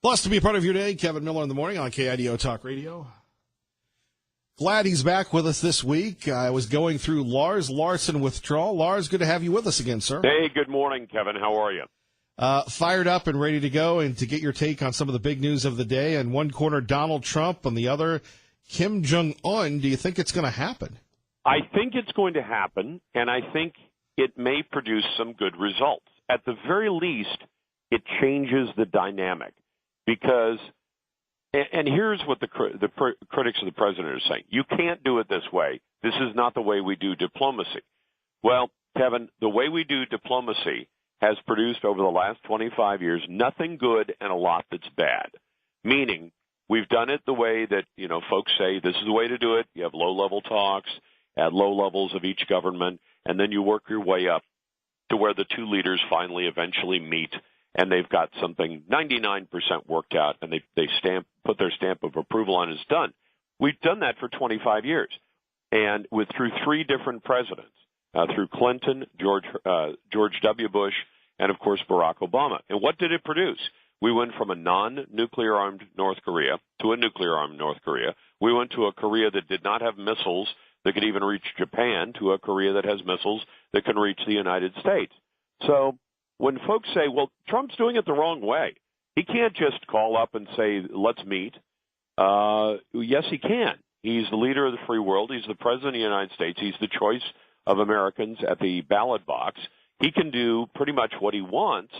Plus, to be a part of your day, Kevin Miller in the morning on KIDO Talk Radio. Glad he's back with us this week. I was going through Lars Larson withdrawal. Lars, good to have you with us again, sir. Hey, good morning, Kevin. How are you? Fired up and ready to go and to get your take on some of the big news of the day. In one corner, Donald Trump. On the other, Kim Jong-un. Do you think it's going to happen? I think it's going to happen, and I think it may produce some good results. At the very least, it changes the dynamic because, and here's what the critics of the president are saying. You can't do it this way. This is not the way we do diplomacy. Well, Kevin, the way we do diplomacy has produced over the last 25 years nothing good and a lot that's bad, meaning we've done it the way that, folks say this is the way to do it. You have low-level talks at low levels of each government, and then you work your way up to where the two leaders finally eventually meet, and they've got something 99% worked out, and they put their stamp of approval on it's done. We've done that for 25 years, and through three different presidents, through Clinton, George W. Bush, and, of course, Barack Obama. And what did it produce? We went from a non-nuclear armed North Korea to a nuclear armed North Korea. We went to a Korea that did not have missiles that could even reach Japan to a Korea that has missiles that can reach the United States. So when folks say, well, Trump's doing it the wrong way, he can't just call up and say, let's meet. Yes, he can. He's the leader of the free world. He's the president of the United States. He's the choice of Americans at the ballot box. He can do pretty much what he wants.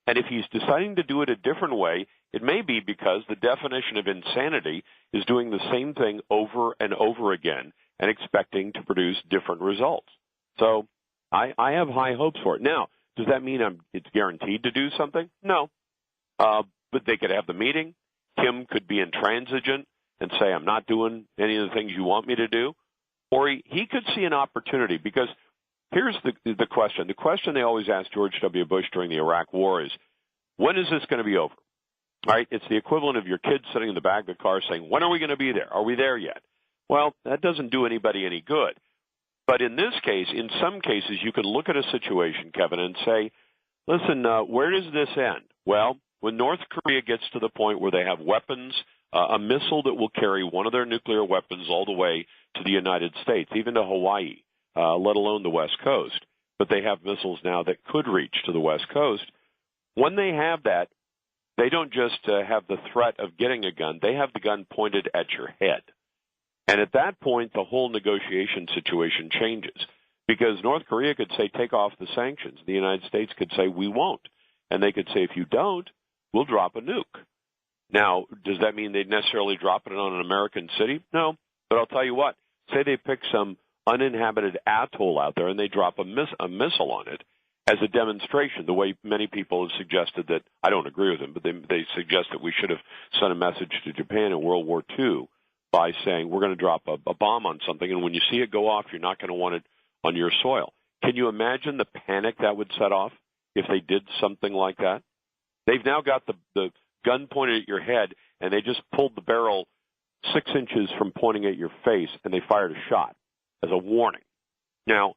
And if he's deciding to do it a different way, it may be because the definition of insanity is doing the same thing over and over again and expecting to produce different results. So I have high hopes for it. Now, does that mean it's guaranteed to do something? No. But they could have the meeting. Kim could be intransigent and say, I'm not doing any of the things you want me to do. Or he could see an opportunity because here's the question. The question they always asked George W. Bush during the Iraq War is, when is this going to be over? Right? It's the equivalent of your kids sitting in the back of the car saying, when are we going to be there? Are we there yet? Well, that doesn't do anybody any good. But in this case, in some cases, you can look at a situation, Kevin, and say, listen, where does this end? Well, when North Korea gets to the point where they have weapons, a missile that will carry one of their nuclear weapons all the way to the United States, even to Hawaii, let alone the West Coast. But they have missiles now that could reach to the West Coast. When they have that, they don't just have the threat of getting a gun. They have the gun pointed at your head. And at that point, the whole negotiation situation changes because North Korea could say, take off the sanctions. The United States could say, we won't. And they could say, if you don't, we'll drop a nuke. Now, does that mean they'd necessarily drop it on an American city? No. But I'll tell you what, say they pick some uninhabited atoll out there and they drop a missile on it as a demonstration, the way many people have suggested that, I don't agree with them, but they suggest that we should have sent a message to Japan in World War II by saying we're going to drop a bomb on something, and when you see it go off, you're not going to want it on your soil. Can you imagine the panic that would set off if they did something like that? They've now got the gun pointed at your head, and they just pulled the barrel 6 inches from pointing at your face, and they fired a shot as a warning. Now,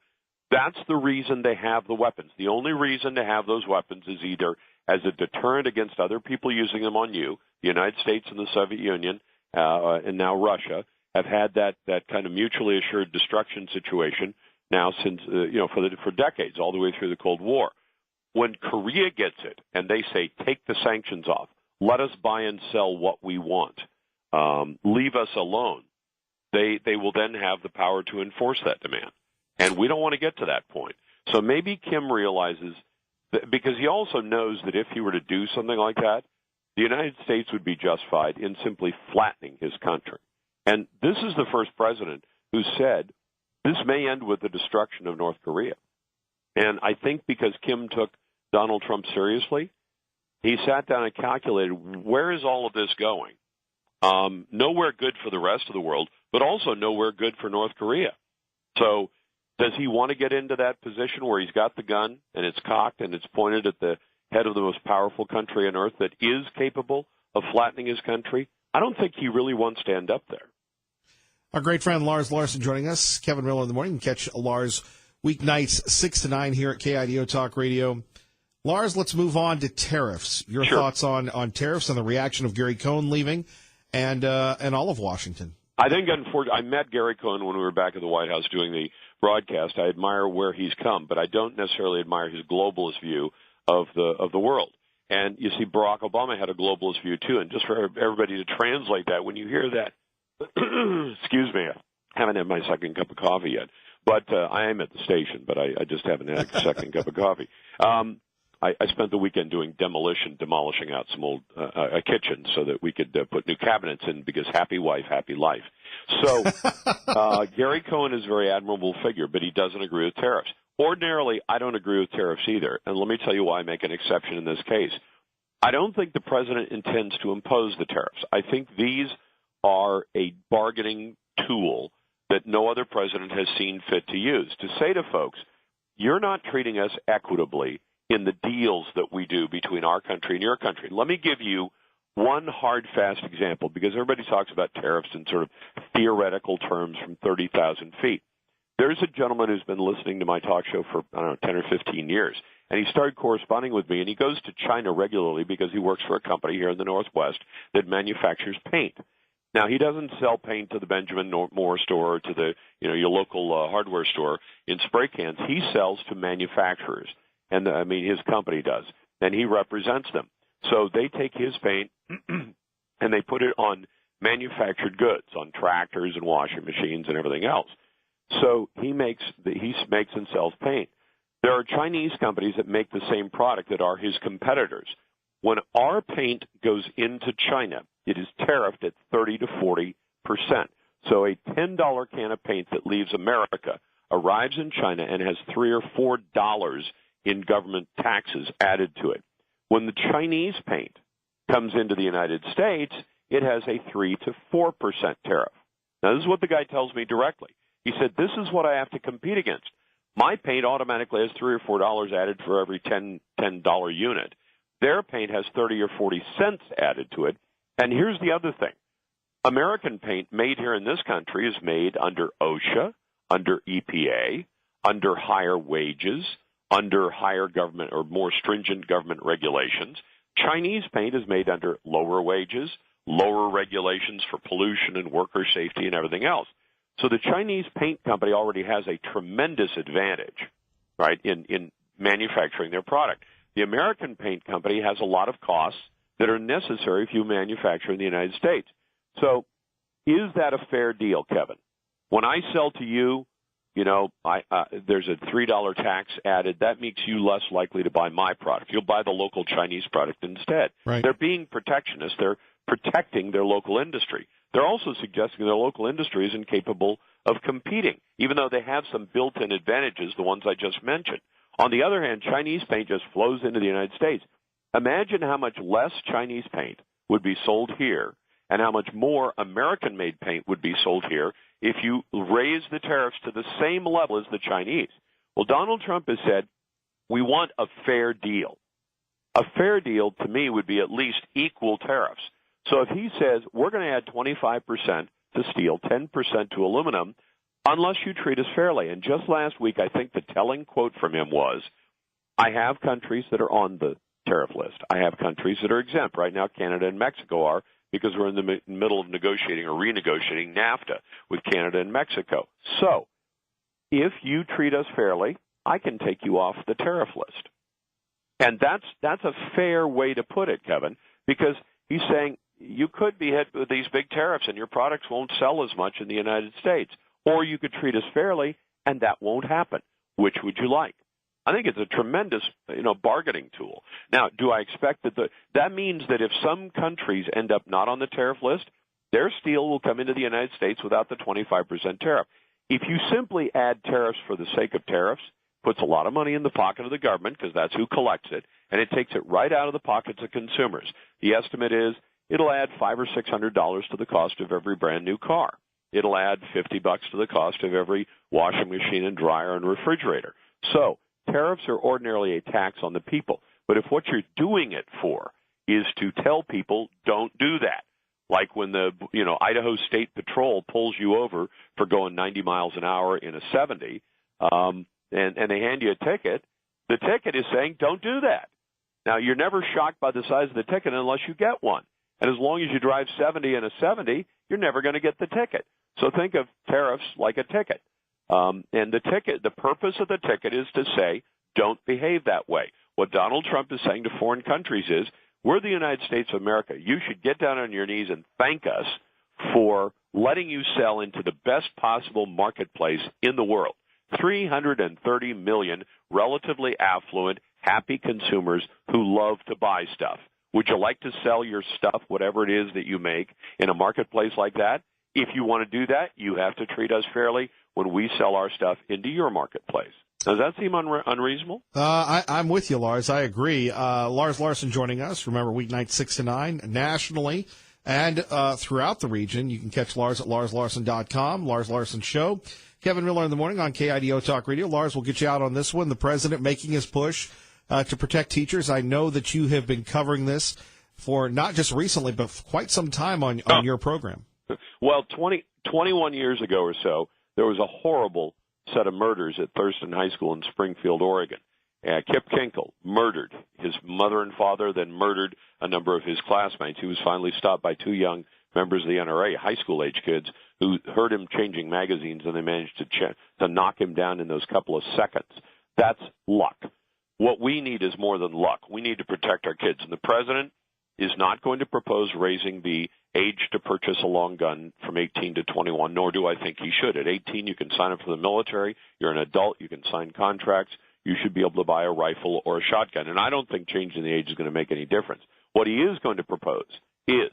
that's the reason they have the weapons. The only reason to have those weapons is either as a deterrent against other people using them on you, the United States and the Soviet Union, and now Russia, have had that kind of mutually assured destruction situation now since, for decades, all the way through the Cold War. When Korea gets it and they say, take the sanctions off, let us buy and sell what we want, leave us alone, they will then have the power to enforce that demand. And we don't want to get to that point. So maybe Kim realizes, because he also knows that if he were to do something like that, the United States would be justified in simply flattening his country. And this is the first president who said this may end with the destruction of North Korea. And I think because Kim took Donald Trump seriously, he sat down and calculated, where is all of this going? Nowhere good for the rest of the world, but also nowhere good for North Korea. So does he want to get into that position where he's got the gun and it's cocked and it's pointed at the head of the most powerful country on earth that is capable of flattening his country? I don't think he really wants to end up there. Our great friend Lars Larson joining us. Kevin Miller in the morning. You can catch Lars weeknights 6 to 9 here at KIDO Talk Radio. Lars, let's move on to tariffs. Your Sure. thoughts on tariffs and the reaction of Gary Cohn leaving and all of Washington. I think, unfortunately, I met Gary Cohn when we were back at the White House doing the broadcast. I admire where he's come, but I don't necessarily admire his globalist view of the world. And you see, Barack Obama had a globalist view too. And just for everybody to translate that, when you hear that, excuse me, I haven't had my second cup of coffee yet, but I am at the station, but I just haven't had a second cup of coffee. I spent the weekend doing demolishing out some old a kitchen so that we could put new cabinets in, because happy wife, happy life. So Gary Cohn is a very admirable figure, but he doesn't agree with tariffs. Ordinarily, I don't agree with tariffs either, and let me tell you why I make an exception in this case. I don't think the president intends to impose the tariffs. I think these are a bargaining tool that no other president has seen fit to use, to say to folks, you're not treating us equitably in the deals that we do between our country and your country. Let me give you one hard, fast example, because everybody talks about tariffs in sort of theoretical terms from 30,000 feet. There's a gentleman who's been listening to my talk show for, 10 or 15 years, and he started corresponding with me, and he goes to China regularly because he works for a company here in the Northwest that manufactures paint. Now, he doesn't sell paint to the Benjamin Moore store or to the, your local hardware store in spray cans. He sells to manufacturers. And his company does, and he represents them. So they take his paint and they put it on manufactured goods, on tractors and washing machines and everything else. So he makes and sells paint. There are Chinese companies that make the same product that are his competitors. When our paint goes into China, it is tariffed at 30 to 40%. So a $10 can of paint that leaves America arrives in China and has $3 or $4 in government taxes added to it. When the Chinese paint comes into the United States, it has a 3 to 4% tariff. Now, this is what the guy tells me directly. He said, this is what I have to compete against. My paint automatically has $3 or $4 added for every $10 unit. Their paint has 30 or 40 cents added to it. And here's the other thing. American paint made here in this country is made under OSHA, under EPA, under higher wages, under higher government or more stringent government regulations. Chinese paint is made under lower wages, lower regulations for pollution and worker safety and everything else. So the Chinese paint company already has a tremendous advantage, right, in manufacturing their product. The American paint company has a lot of costs that are necessary if you manufacture in the United States. So is that a fair deal, Kevin? When I sell to you, there's a $3 tax added. That makes you less likely to buy my product. You'll buy the local Chinese product instead. Right. They're being protectionist. They're protecting their local industry. They're also suggesting their local industry is incapable of competing, even though they have some built-in advantages, the ones I just mentioned. On the other hand, Chinese paint just flows into the United States. Imagine how much less Chinese paint would be sold here and how much more American-made paint would be sold here if you raise the tariffs to the same level as the Chinese. Well, Donald Trump has said, we want a fair deal. A fair deal, to me, would be at least equal tariffs. So if he says, we're going to add 25% to steel, 10% to aluminum, unless you treat us fairly. And just last week, I think the telling quote from him was, I have countries that are on the tariff list. I have countries that are exempt. Right now, Canada and Mexico are, because we're in the middle of negotiating or renegotiating NAFTA with Canada and Mexico. So if you treat us fairly, I can take you off the tariff list. And that's a fair way to put it, Kevin, because he's saying you could be hit with these big tariffs and your products won't sell as much in the United States. Or you could treat us fairly, and that won't happen. Which would you like? I think it's a tremendous, bargaining tool. Now, do I expect that means that if some countries end up not on the tariff list, their steel will come into the United States without the 25% tariff. If you simply add tariffs for the sake of tariffs, puts a lot of money in the pocket of the government because that's who collects it, and it takes it right out of the pockets of consumers. The estimate is it'll add $500 or $600 to the cost of every brand new car. It'll add $50 to the cost of every washing machine and dryer and refrigerator. So tariffs are ordinarily a tax on the people. But if what you're doing it for is to tell people don't do that, like when the Idaho State Patrol pulls you over for going 90 miles an hour in a 70, and they hand you a ticket, The ticket is saying don't do that. Now, you're never shocked by the size of the ticket unless you get one. And as long as you drive 70 in a 70, you're never going to get the ticket. So think of tariffs like a ticket. And the purpose of the ticket is to say, don't behave that way. What Donald Trump is saying to foreign countries is, we're the United States of America. You should get down on your knees and thank us for letting you sell into the best possible marketplace in the world. 330 million relatively affluent, happy consumers who love to buy stuff. Would you like to sell your stuff, whatever it is that you make, in a marketplace like that? If you want to do that, you have to treat us fairly when we sell our stuff into your marketplace. Does that seem unreasonable? I'm with you, Lars. I agree. Lars Larson joining us. Remember, weeknights 6 to 9 nationally and throughout the region. You can catch Lars at larslarson.com, Lars Larson Show. Kevin Miller in the morning on KIDO Talk Radio. Lars, we'll get you out on this one. The president making his push to protect teachers. I know that you have been covering this for not just recently, but for quite some time on your program. Well, 21 years ago or so, there was a horrible set of murders at Thurston High School in Springfield, Oregon. Kip Kinkle murdered his mother and father, then murdered a number of his classmates. He was finally stopped by two young members of the NRA, high school-age kids, who heard him changing magazines, and they managed to knock him down in those couple of seconds. That's luck. What we need is more than luck. We need to protect our kids. And the president is not going to propose raising the age to purchase a long gun from 18 to 21, nor do I think he should. At 18, you can sign up for the military. You're an adult. You can sign contracts. You should be able to buy a rifle or a shotgun. And I don't think changing the age is going to make any difference. What he is going to propose is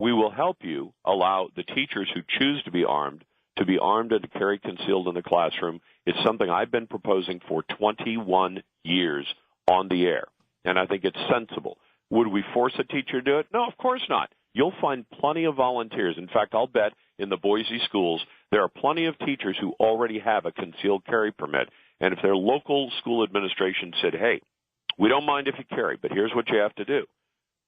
we will help you allow the teachers who choose to be armed and to carry concealed in the classroom. It's something I've been proposing for 21 years on the air, and I think it's sensible. Would we force a teacher to do it? No, of course not. You'll find plenty of volunteers. In fact, I'll bet in the Boise schools there are plenty of teachers who already have a concealed carry permit. And if their local school administration said, hey, we don't mind if you carry, but here's what you have to do.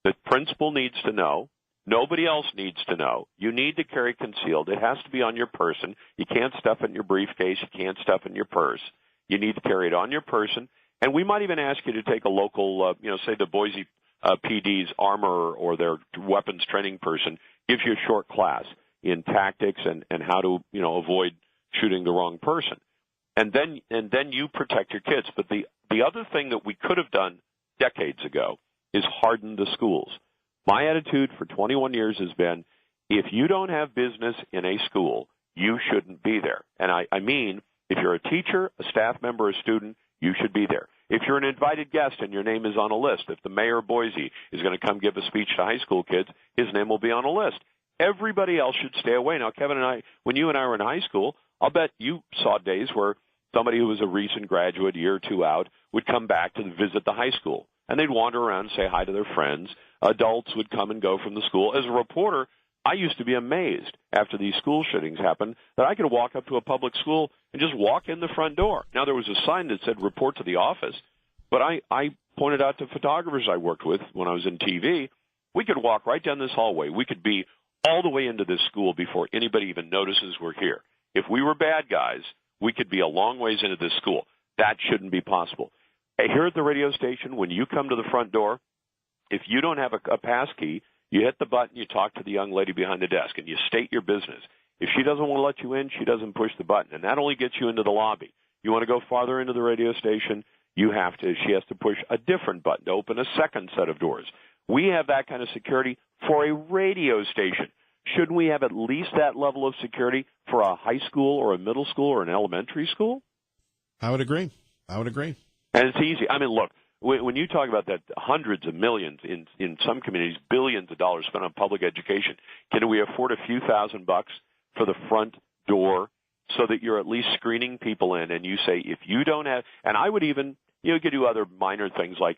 The principal needs to know. Nobody else needs to know. You need to carry concealed. It has to be on your person. You can't stuff it in your briefcase. You can't stuff it in your purse. You need to carry it on your person. And we might even ask you to take a local, say the Boise PD's armor or their weapons training person gives you a short class in tactics and how to, avoid shooting the wrong person. And then you protect your kids. But the other thing that we could have done decades ago is harden the schools. My attitude for 21 years has been, if you don't have business in a school, you shouldn't be there. And I mean, if you're a teacher, a staff member, a student, you should be there. If you're an invited guest and your name is on a list, if the mayor of Boise is going to come give a speech to high school kids, his name will be on a list. Everybody else should stay away. Now, Kevin and I, when you and I were in high school, I'll bet you saw days where somebody who was a recent graduate, a year or two out, would come back to visit the high school. And they'd wander around and say hi to their friends. Adults would come and go from the school. As a reporter, I used to be amazed after these school shootings happened that I could walk up to a public school and just walk in the front door. Now, there was a sign that said report to the office, but I pointed out to photographers I worked with when I was in TV, we could walk right down this hallway. We could be all the way into this school before anybody even notices we're here. If we were bad guys, we could be a long ways into this school. That shouldn't be possible. Hey, here at the radio station, when you come to the front door, if you don't have a pass key, you hit the button, you talk to the young lady behind the desk, and you state your business. If she doesn't want to let you in, she doesn't push the button, and that only gets you into the lobby. You want to go farther into the radio station, she has to push a different button to open a second set of doors. We have that kind of security for a radio station. Shouldn't we have at least that level of security for a high school or a middle school or an elementary school? I would agree. And it's easy. I mean, look, when you talk about that, hundreds of millions, in some communities, billions of dollars spent on public education, can we afford a few $1,000 for the front door so that you're at least screening people in? And you say, if you don't have, and I would even, you could do other minor things like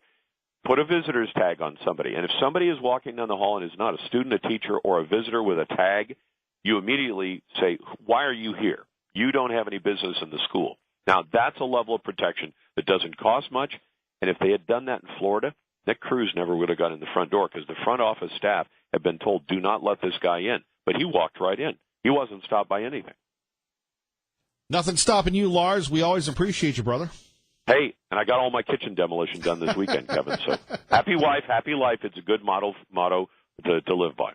put a visitor's tag on somebody. And if somebody is walking down the hall and is not a student, a teacher, or a visitor with a tag, you immediately say, why are you here? You don't have any business in the school. Now, that's a level of protection that doesn't cost much. And if they had done that in Florida, Nick Cruz never would have got in the front door because the front office staff had been told, do not let this guy in. But he walked right in. He wasn't stopped by anything. Nothing stopping you, Lars. We always appreciate you, brother. Hey, and I got all my kitchen demolition done this weekend, Kevin. So happy wife, happy life. It's a good motto to live by.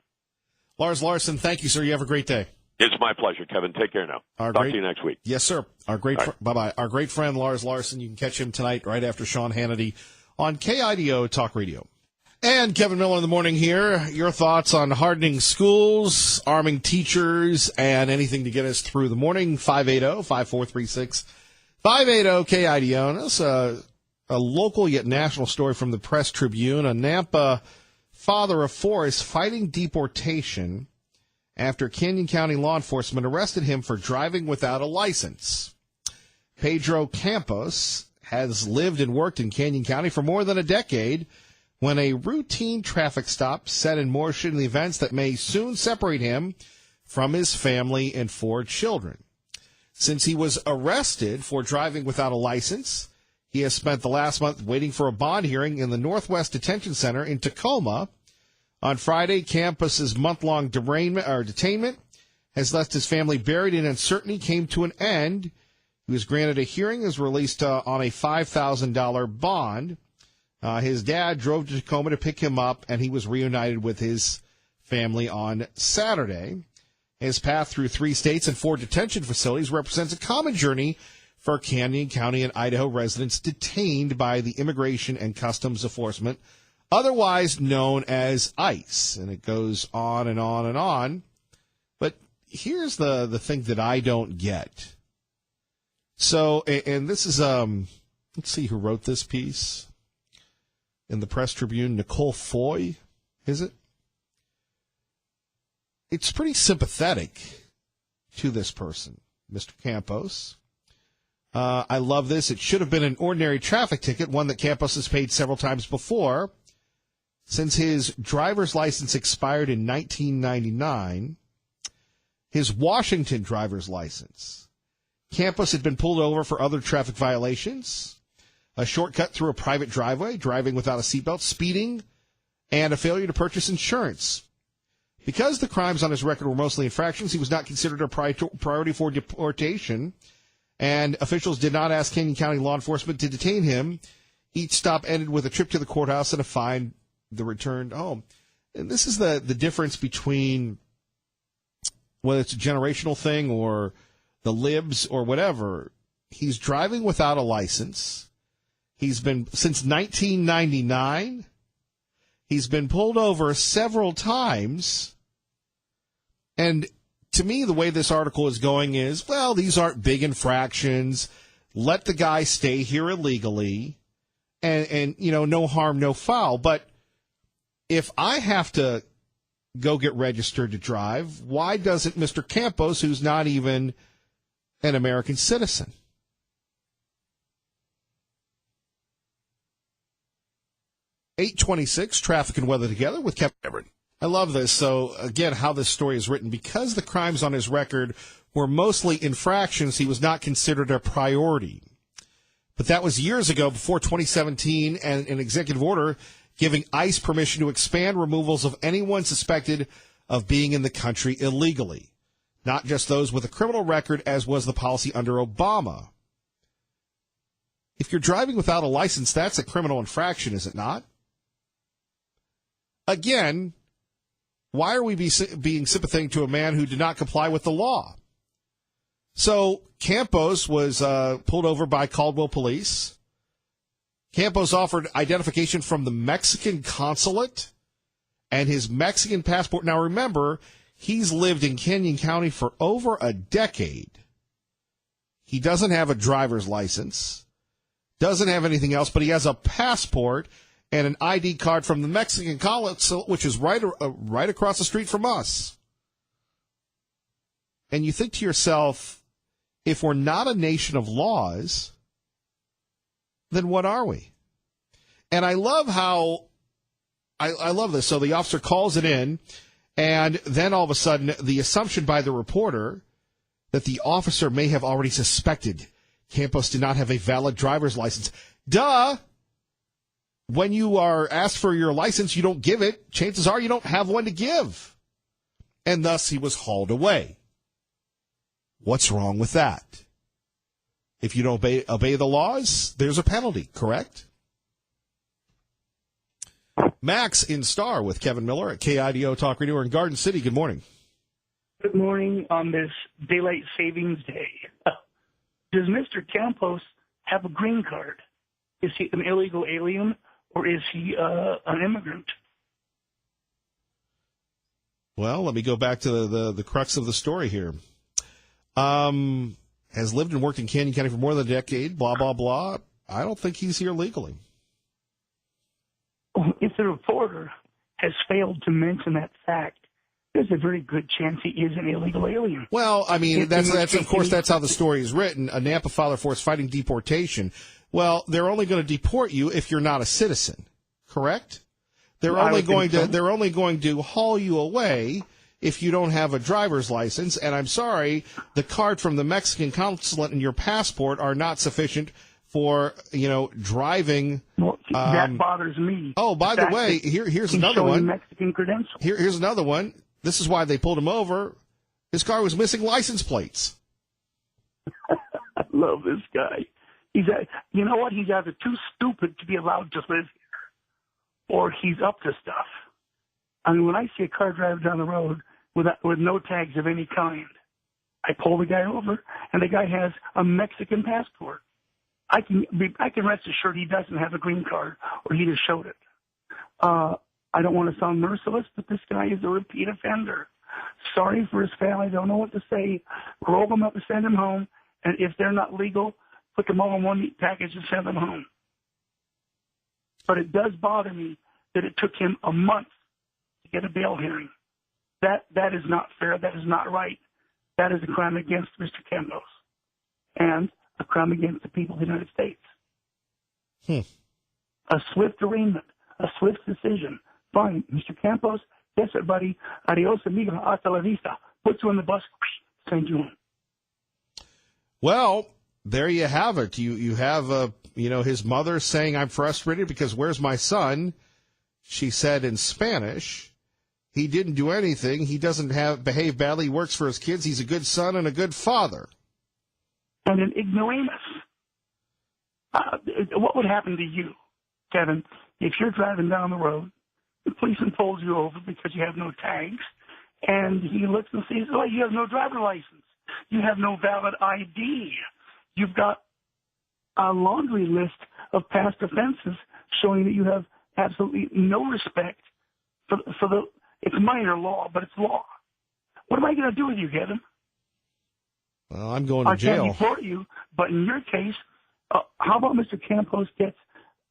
Lars Larson, thank you, sir. You have a great day. It's my pleasure, Kevin. Take care now. Talk to you next week. Yes, sir. Bye-bye. Our great friend, Lars Larson, you can catch him tonight right after Sean Hannity on KIDO Talk Radio. And Kevin Miller in the morning here. Your thoughts on hardening schools, arming teachers, and anything to get us through the morning. 580-5436. 580-KIDO. And this is a local yet national story from the Press Tribune. A Nampa father of four is fighting deportation after Canyon County law enforcement arrested him for driving without a license. Pedro Campos has lived and worked in Canyon County for more than a decade when a routine traffic stop set in motion the events that may soon separate him from his family and four children. Since he was arrested for driving without a license, he has spent the last month waiting for a bond hearing in the Northwest Detention Center in Tacoma. On Friday, Campos's month-long detainment has left his family buried in uncertainty came to an end. He was granted a hearing and was released on a $5,000 bond. His dad drove to Tacoma to pick him up, and he was reunited with his family on Saturday. His path through 3 states and 4 detention facilities represents a common journey for Canyon County and Idaho residents detained by the Immigration and Customs Enforcement, otherwise known as ICE. And it goes on and on and on. But here's the thing that I don't get. So, and this is, let's see who wrote this piece in the Press Tribune. Nicole Foy, is it? It's pretty sympathetic to this person, Mr. Campos. I love this. It should have been an ordinary traffic ticket, one that Campos has paid several times before. Since his driver's license expired in 1999, his Washington driver's license, Campos had been pulled over for other traffic violations, a shortcut through a private driveway, driving without a seatbelt, speeding, and a failure to purchase insurance. Because the crimes on his record were mostly infractions, he was not considered a priority for deportation, and officials did not ask Canyon County law enforcement to detain him. Each stop ended with a trip to the courthouse and a fine, the return home. And this is the difference between whether it's a generational thing or the libs or whatever. He's driving without a license. He's been, since 1999, he's been pulled over several times. And to me, the way this article is going is, well, these aren't big infractions. Let the guy stay here illegally. And you know, no harm, no foul. But if I have to go get registered to drive, why doesn't Mr. Campos, who's not even an American citizen? .826, traffic and weather together with Kevin Everett. I love this. So, again, how this story is written. Because the crimes on his record were mostly infractions, he was not considered a priority. But that was years ago, before 2017, and an executive order giving ICE permission to expand removals of anyone suspected of being in the country illegally. Not just those with a criminal record, as was the policy under Obama. If you're driving without a license, that's a criminal infraction, is it not? Again, why are we being sympathetic to a man who did not comply with the law? So Campos was pulled over by Caldwell police. Campos offered identification from the Mexican consulate and his Mexican passport. Now remember, he's lived in Canyon County for over a decade. He doesn't have a driver's license, doesn't have anything else, but he has a passport and an ID card from the Mexican consulate, which is right across the street from us. And you think to yourself, if we're not a nation of laws, then what are we? And I love how, I love this. So the officer calls it in, and then all of a sudden, the assumption by the reporter that the officer may have already suspected Campos did not have a valid driver's license. Duh! When you are asked for your license, you don't give it. Chances are you don't have one to give. And thus, he was hauled away. What's wrong with that? If you don't obey the laws, there's a penalty, correct? Max in Star with Kevin Miller at KIDO Talk Radio in Garden City. Good morning. Good morning on this Daylight Savings Day. Does Mr. Campos have a green card? Is he an illegal alien or is he an immigrant? Well, let me go back to the crux of the story here. Has lived and worked in Canyon County for more than a decade, blah, blah, blah. I don't think he's here legally. If the reporter has failed to mention that fact, there's a very good chance he is an illegal alien. Well, I mean, that's of course, that's how the story is written. A Nampa Father Force fighting deportation. Well, they're only going to deport you if you're not a citizen, correct? They're only going to haul you away if you don't have a driver's license. And I'm sorry, the card from the Mexican consulate and your passport are not sufficient for, driving. Well, that bothers me. Oh, by the way, here's another one. Mexican credentials. Here's another one. This is why they pulled him over. His car was missing license plates. I love this guy. You know what? He's either too stupid to be allowed to live here, or he's up to stuff. I mean, when I see a car drive down the road with no tags of any kind, I pull the guy over, and the guy has a Mexican passport. I can rest assured he doesn't have a green card, or he'd have showed it. I don't want to sound merciless, but this guy is a repeat offender. Sorry for his family. Don't know what to say. Roll them up and send them home. And if they're not legal, put them all in one neat package and send them home. But it does bother me that it took him a month to get a bail hearing. That is not fair. That is not right. That is a crime against Mr. Campos and a crime against the people of the United States. A swift arraignment, a swift decision. Fine, Mr. Campos, guess what, buddy? Adios, amigo, hasta la vista. Put you on the bus, send you home. Well, there you have it. You have his mother saying, "I'm frustrated because where's my son?" She said in Spanish, "He didn't do anything. He doesn't behave badly. He works for his kids. He's a good son and a good father." And an ignoramus. What would happen to you, Kevin, if you're driving down the road, the policeman pulls you over because you have no tags, and he looks and sees, oh, you have no driver license. You have no valid ID. You've got a laundry list of past offenses showing that you have absolutely no respect for the, it's minor law, but it's law. What am I going to do with you, Kevin? Well, I'm going to jail. I can't deport you, but in your case, how about Mr. Campos gets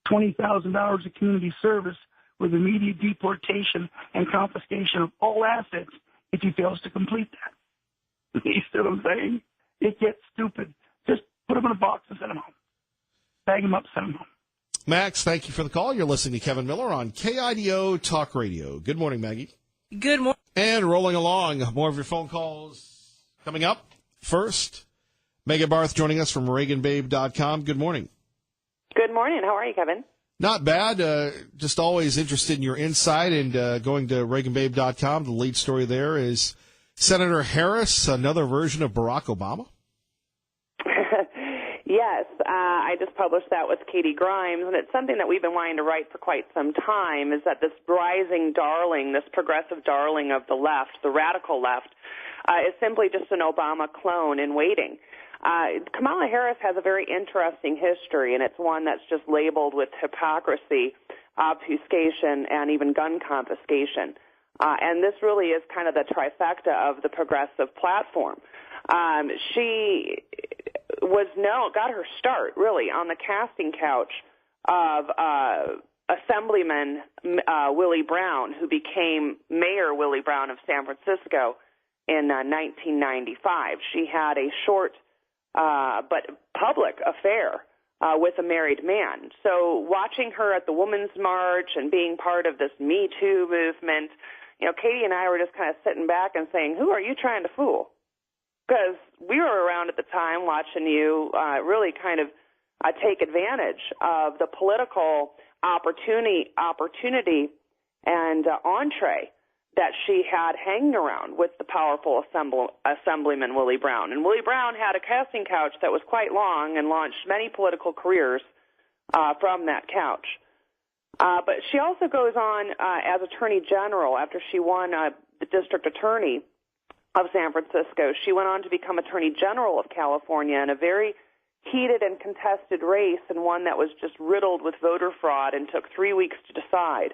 $20,000 of community service with immediate deportation and confiscation of all assets if he fails to complete that? You see what I'm saying? It gets stupid. Just put him in a box and send him home. Bag him up, send him home. Max, thank you for the call. You're listening to Kevin Miller on KIDO Talk Radio. Good morning, Maggie. Good morning. And rolling along, more of your phone calls coming up. First, Megan Barth joining us from ReaganBabe.com. Good morning. Good morning. How are you, Kevin? Not bad. Just always interested in your insight, and going to ReaganBabe.com. The lead story there is Senator Harris, another version of Barack Obama. Yes, I just published that with Katie Grimes, and it's something that we've been wanting to write for quite some time, is that this rising darling, this progressive darling of the left, the radical left, is simply just an Obama clone in waiting. Kamala Harris has a very interesting history, and it's one that's just labeled with hypocrisy, obfuscation, and even gun confiscation. And this really is kind of the trifecta of the progressive platform. She got her start, really, on the casting couch of Assemblyman Willie Brown, who became Mayor Willie Brown of San Francisco in 1995. She had a short but public affair with a married man. So watching her at the Women's March and being part of this Me Too movement, Katie and I were just kind of sitting back and saying, who are you trying to fool? Because we were around at the time watching you really kind of take advantage of the political opportunity and entree that she had hanging around with the powerful Assemblyman Willie Brown. And Willie Brown had a casting couch that was quite long and launched many political careers from that couch. But she also goes on as Attorney General after she won the District Attorney of San Francisco. She went on to become Attorney General of California in a very heated and contested race, and one that was just riddled with voter fraud and took 3 weeks to decide.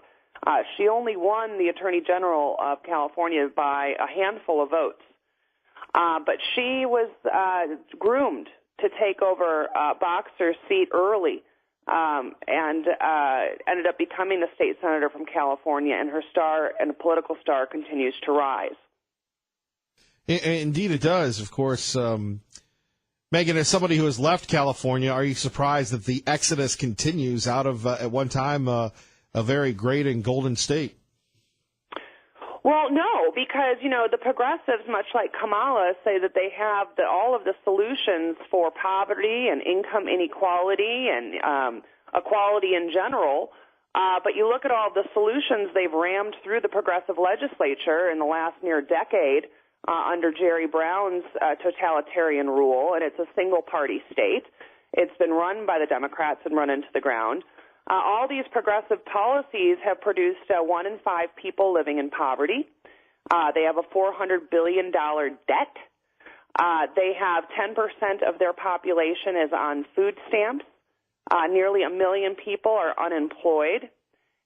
She only won the Attorney General of California by a handful of votes. But she was groomed to take over Boxer's seat early and ended up becoming the state senator from California, and her star and political star continues to rise. Indeed it does, of course. Megan, as somebody who has left California, are you surprised that the exodus continues out of, at one time, a very great and golden state? Well, no, because, the progressives, much like Kamala, say that they have all of the solutions for poverty and income inequality and equality in general. But you look at all the solutions they've rammed through the progressive legislature in the last near decade under Jerry Brown's totalitarian rule, and it's a single-party state. It's been run by the Democrats and run into the ground. All these progressive policies have produced 1 in 5 people living in poverty. They have a $400 billion debt. They have 10% of their population is on food stamps. Nearly 1 million people are unemployed.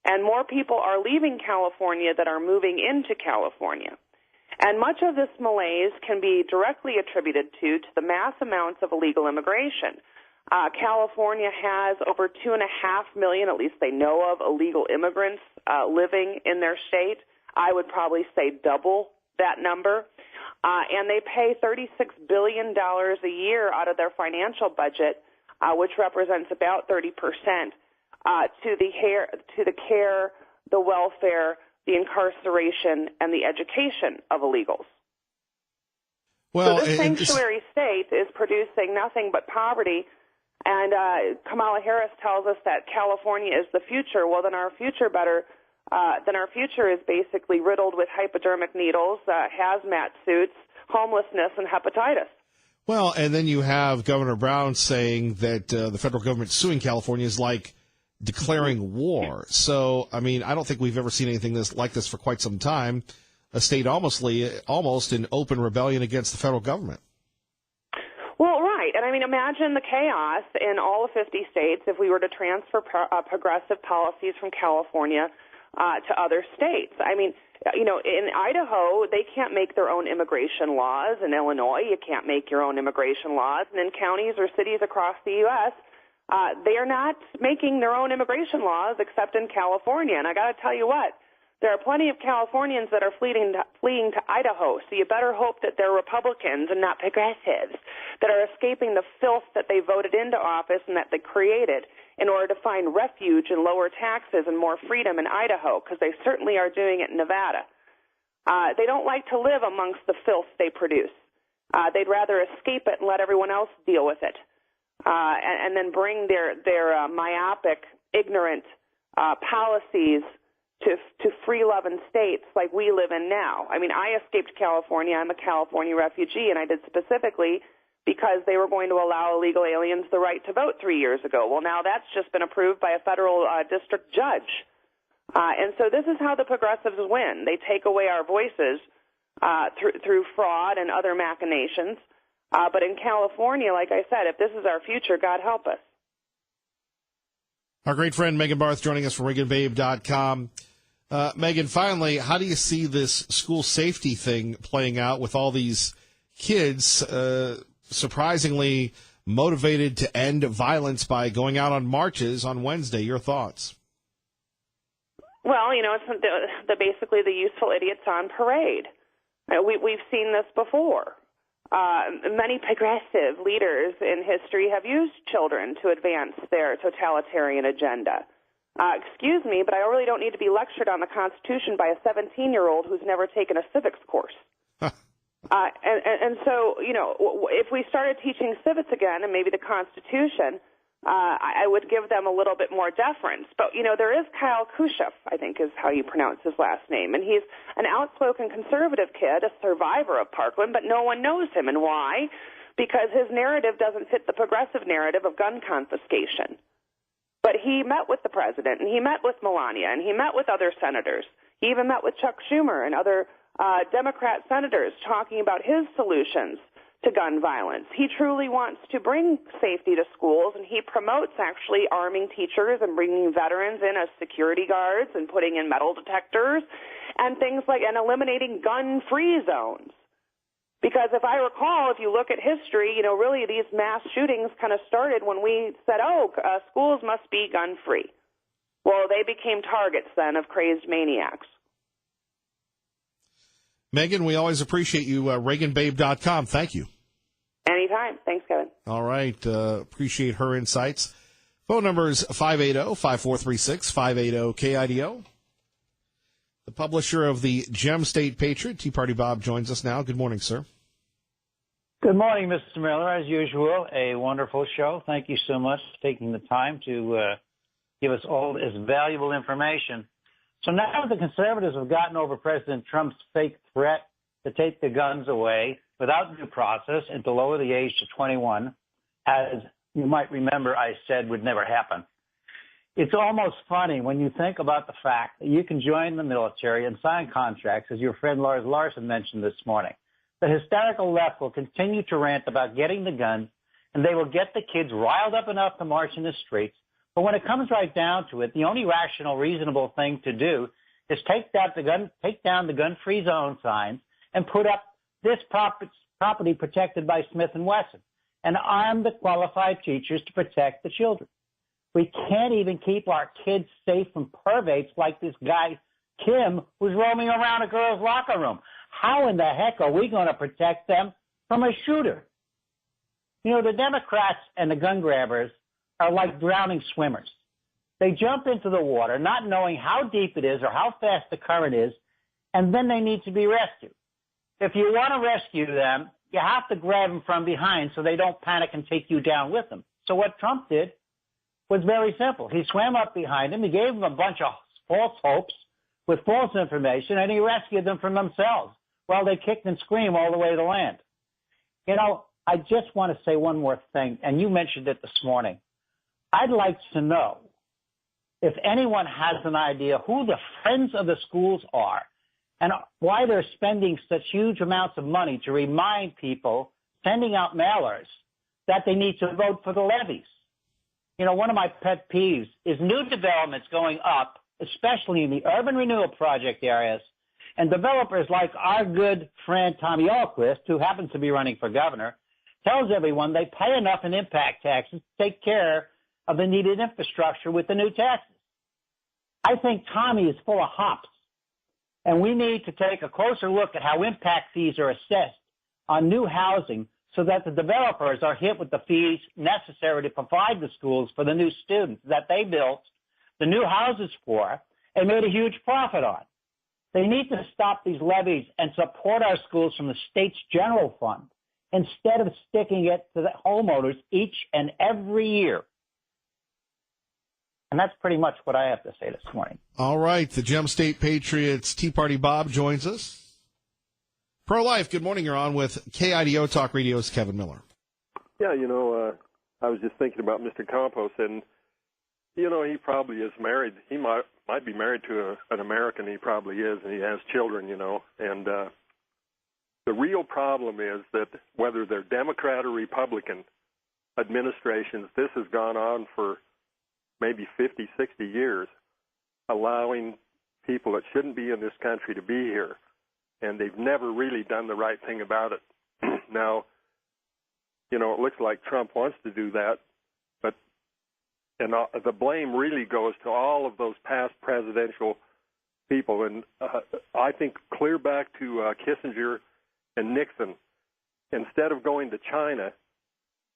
And more people are leaving California than are moving into California. And much of this malaise can be directly attributed to the mass amounts of illegal immigration. California has over 2.5 million, at least they know of, illegal immigrants living in their state. I would probably say double that number. And they pay $36 billion a year out of their financial budget, which represents about 30%, to the care, the welfare, the incarceration, and the education of illegals. Well, so this sanctuary state is producing nothing but poverty, and Kamala Harris tells us that California is the future. Well, then our future is basically riddled with hypodermic needles, hazmat suits, homelessness, and hepatitis. Well, and then you have Governor Brown saying that the federal government suing California is like declaring war. So, I mean, I don't think we've ever seen anything like this for quite some time. A state almost in open rebellion against the federal government. Well, right. And I mean, imagine the chaos in all of 50 states if we were to transfer progressive policies from California to other states. I mean, in Idaho, they can't make their own immigration laws. In Illinois, you can't make your own immigration laws. And in counties or cities across the U.S., they are not making their own immigration laws except in California. And I got to tell you what, there are plenty of Californians that are fleeing to Idaho, so you better hope that they're Republicans and not progressives that are escaping the filth that they voted into office and that they created in order to find refuge and lower taxes and more freedom in Idaho, because they certainly are doing it in Nevada. They don't like to live amongst the filth they produce. They'd rather escape it and let everyone else deal with it. And then bring their myopic, ignorant policies to free-loving states like we live in now. I mean, I escaped California. I'm a California refugee, and I did specifically because they were going to allow illegal aliens the right to vote 3 years ago. Well, now that's just been approved by a federal district judge. And so this is how the progressives win. They take away our voices through fraud and other machinations. But in California, like I said, if this is our future, God help us. Our great friend Megan Barth joining us from ReaganBabe.com. Megan, finally, how do you see this school safety thing playing out with all these kids surprisingly motivated to end violence by going out on marches on Wednesday? Your thoughts? Well, it's basically the useful idiots on parade. We've seen this before. Many progressive leaders in history have used children to advance their totalitarian agenda. Excuse me, but I really don't need to be lectured on the Constitution by a 17-year-old who's never taken a civics course. And so, if we started teaching civics again and maybe the Constitution, I would give them a little bit more deference. But, there is Kyle Khrushchev, I think is how you pronounce his last name. And he's an outspoken conservative kid, a survivor of Parkland, but no one knows him. And why? Because his narrative doesn't fit the progressive narrative of gun confiscation. But he met with the president, and he met with Melania, and he met with other senators. He even met with Chuck Schumer and other Democrat senators talking about his solutions to gun violence. He truly wants to bring safety to schools, and he promotes actually arming teachers and bringing veterans in as security guards and putting in metal detectors and things like, and eliminating gun-free zones. Because if I recall, if you look at history, really these mass shootings kind of started when we said, schools must be gun-free. Well, they became targets then of crazed maniacs. Megan, we always appreciate you. ReaganBabe.com. Thank you. Anytime. Thanks, Kevin. All right. Appreciate her insights. Phone number is 580-5436, 580-KIDO. The publisher of the Gem State Patriot, Tea Party Bob, joins us now. Good morning, sir. Good morning, Mr. Miller. As usual, a wonderful show. Thank you so much for taking the time to give us all this valuable information. So now the conservatives have gotten over President Trump's fake threat to take the guns away without due process and to lower the age to 21, as you might remember I said would never happen. It's almost funny when you think about the fact that you can join the military and sign contracts, as your friend Lars Larson mentioned this morning. The hysterical left will continue to rant about getting the guns, and they will get the kids riled up enough to march in the streets. But when it comes right down to it, the only rational, reasonable thing to do is take down the gun-free zone signs and put up this property protected by Smith & Wesson and arm the qualified teachers to protect the children. We can't even keep our kids safe from perverts like this guy, Kim, who's roaming around a girl's locker room. How in the heck are we going to protect them from a shooter? The Democrats and the gun grabbers are like drowning swimmers. They jump into the water not knowing how deep it is or how fast the current is, and then they need to be rescued. If you want to rescue them, you have to grab them from behind so they don't panic and take you down with them. So what Trump did was very simple. He swam up behind him, he gave them a bunch of false hopes with false information, and he rescued them from themselves while they kicked and screamed all the way to land. I just want to say one more thing, and you mentioned it this morning. I'd like to know if anyone has an idea who the friends of the schools are and why they're spending such huge amounts of money to remind people, sending out mailers, that they need to vote for the levies. One of my pet peeves is new developments going up, especially in the urban renewal project areas, and developers like our good friend Tommy Alquist, who happens to be running for governor, tells everyone they pay enough in impact taxes to take care of the needed infrastructure with the new taxes. I think Tommy is full of hops, and we need to take a closer look at how impact fees are assessed on new housing so that the developers are hit with the fees necessary to provide the schools for the new students that they built the new houses for and made a huge profit on. They need to stop these levies and support our schools from the state's general fund instead of sticking it to the homeowners each and every year. And that's pretty much what I have to say this morning. All right. The Gem State Patriots Tea Party Bob joins us. Pro-Life, good morning. You're on with KIDO Talk Radio's Kevin Miller. Yeah, I was just thinking about Mr. Campos, and, he probably is married. He might be married to an American. He probably is, and he has children, And the real problem is that whether they're Democrat or Republican administrations, this has gone on for maybe 50, 60 years, allowing people that shouldn't be in this country to be here. And they've never really done the right thing about it. Now, it looks like Trump wants to do that, but the blame really goes to all of those past presidential people. And I think clear back to Kissinger and Nixon, instead of going to China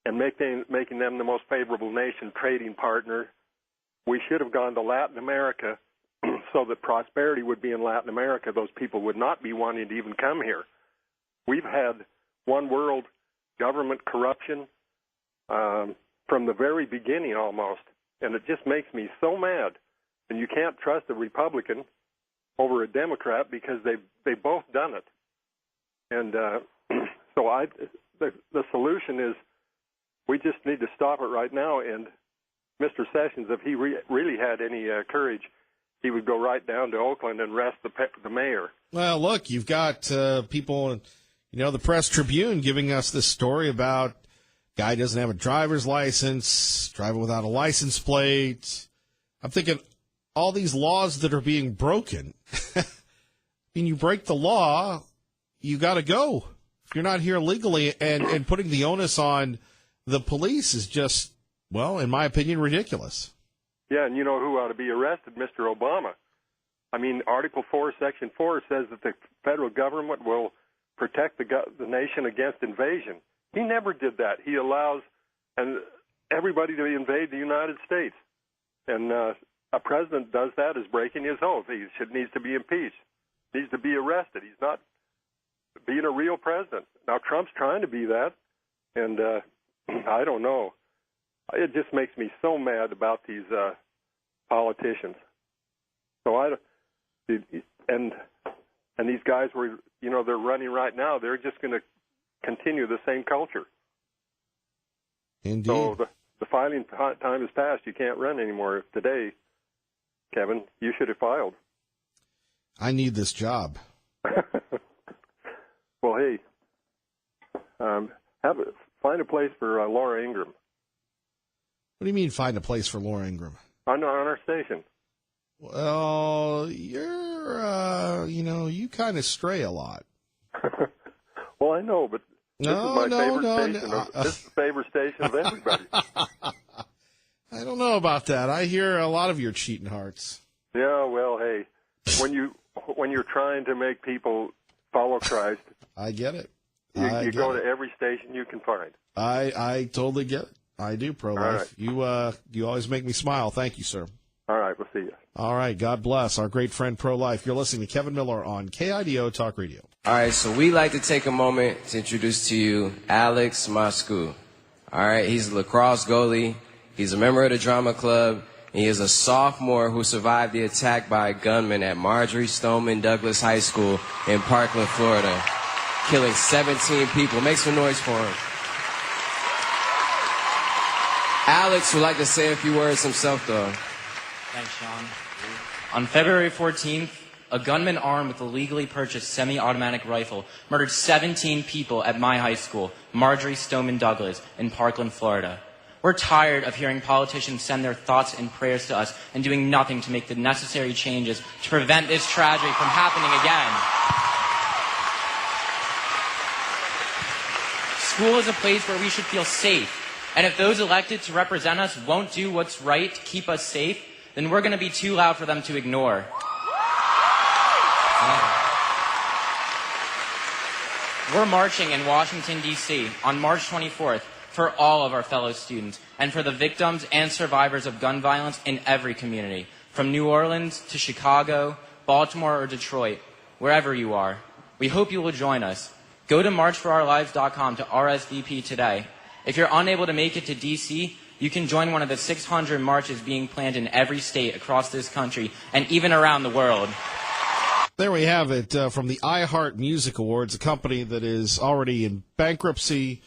and making them the most favorable nation trading partner, we should have gone to Latin America so that prosperity would be in Latin America. Those people would not be wanting to even come here. We've had one world government corruption, from the very beginning almost. And it just makes me so mad. And you can't trust a Republican over a Democrat because they've both done it. And so the solution is we just need to stop it right now. And Mr. Sessions, if he really had any courage, he would go right down to Oakland and arrest the mayor. Well, look, you've got people, the Press Tribune giving us this story about guy doesn't have a driver's license, driving without a license plate. I'm thinking all these laws that are being broken. I mean, you break the law, you got to go. If you're not here legally, and putting the onus on the police is just, well, in my opinion, ridiculous. Yeah, and you know who ought to be arrested? Mr. Obama. I mean, Article 4, Section 4 says that the federal government will protect the nation against invasion. He never did that. He allows everybody to invade the United States. And a president does that is breaking his oath. He needs to be impeached, needs to be arrested. He's not being a real president. Now, Trump's trying to be that, and I don't know. It just makes me so mad about these politicians. So and these guys they're running right now. They're just going to continue the same culture. Indeed. So the filing time has passed. You can't run anymore today, Kevin. You should have filed. I need this job. Well, hey, find a place for Laura Ingraham. What do you mean find a place for Laura Ingraham? On our station. Well, you're, you kind of stray a lot. Well, I know, but this is my favorite station. This is the favorite station of everybody. I don't know about that. I hear a lot of your cheating hearts. Yeah, well, hey, when you're trying to make people follow Christ, I get it. You go to every station you can find. I totally get it. I do, pro-life. Right. You always make me smile. Thank you, sir. All right, we'll see you. All right, God bless our great friend pro-life. You're listening to Kevin Miller on KIDO Talk Radio. All right, so we like to take a moment to introduce to you Alex Moscou. All right, he's a lacrosse goalie. He's a member of the drama club. And he is a sophomore who survived the attack by a gunman at Marjorie Stoneman Douglas High School in Parkland, Florida, killing 17 people. Make some noise for him. Alex would like to say a few words himself, though. Thanks, Sean. On February 14th, a gunman armed with a legally purchased semi-automatic rifle murdered 17 people at my high school, Marjorie Stoneman Douglas, in Parkland, Florida. We're tired of hearing politicians send their thoughts and prayers to us and doing nothing to make the necessary changes to prevent this tragedy from happening again. School is a place where we should feel safe. And if those elected to represent us won't do what's right to keep us safe, then we're going to be too loud for them to ignore. We're marching in Washington, D.C. on March 24th for all of our fellow students and for the victims and survivors of gun violence in every community, from New Orleans to Chicago, Baltimore, or Detroit, wherever you are. We hope you will join us. Go to marchforourlives.com to RSVP today. If you're unable to make it to D.C., you can join one of the 600 marches being planned in every state across this country and even around the world. There we have it from the iHeart Music Awards, a company that is already in bankruptcy,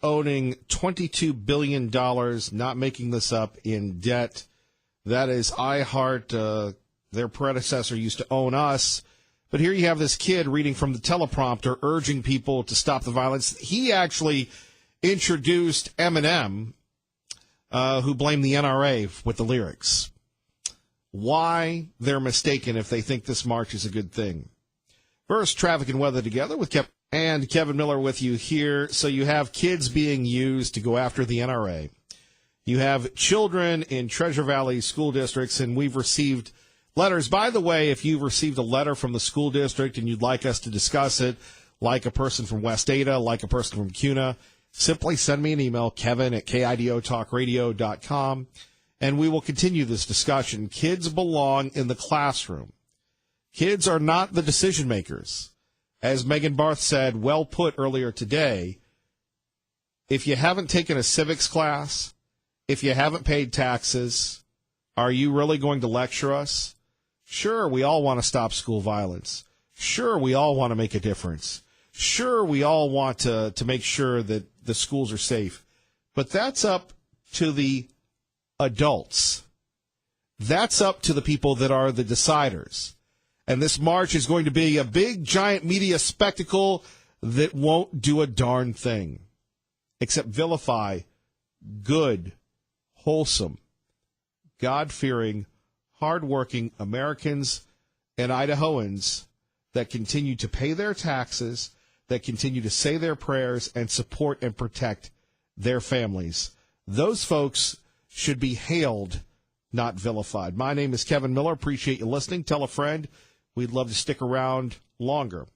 owning $22 billion, not making this up, in debt. That is iHeart. Their predecessor used to own us. But here you have this kid reading from the teleprompter, urging people to stop the violence. He actually introduced Eminem, who blamed the NRA with the lyrics. Why they're mistaken if they think this march is a good thing. First, traffic and weather together with Kevin Miller with you here. So you have kids being used to go after the NRA. You have children in Treasure Valley school districts, and we've received letters. By the way, if you've received a letter from the school district and you'd like us to discuss it, like a person from West Ada, like a person from CUNA, simply send me an email, kevin@kidotalkradio.com, and we will continue this discussion. Kids belong in the classroom. Kids are not the decision makers. As Megan Barth said, well put earlier today, if you haven't taken a civics class, if you haven't paid taxes, are you really going to lecture us? Sure, we all want to stop school violence. Sure, we all want to make a difference. Sure, we all want to make sure that the schools are safe. But that's up to the adults. That's up to the people that are the deciders. And this march is going to be a big, giant media spectacle that won't do a darn thing except vilify good, wholesome, God-fearing, hard-working Americans and Idahoans that continue to pay their taxes, that continue to say their prayers and support and protect their families. Those folks should be hailed, not vilified. My name is Kevin Miller. Appreciate you listening. Tell a friend. We'd love to stick around longer.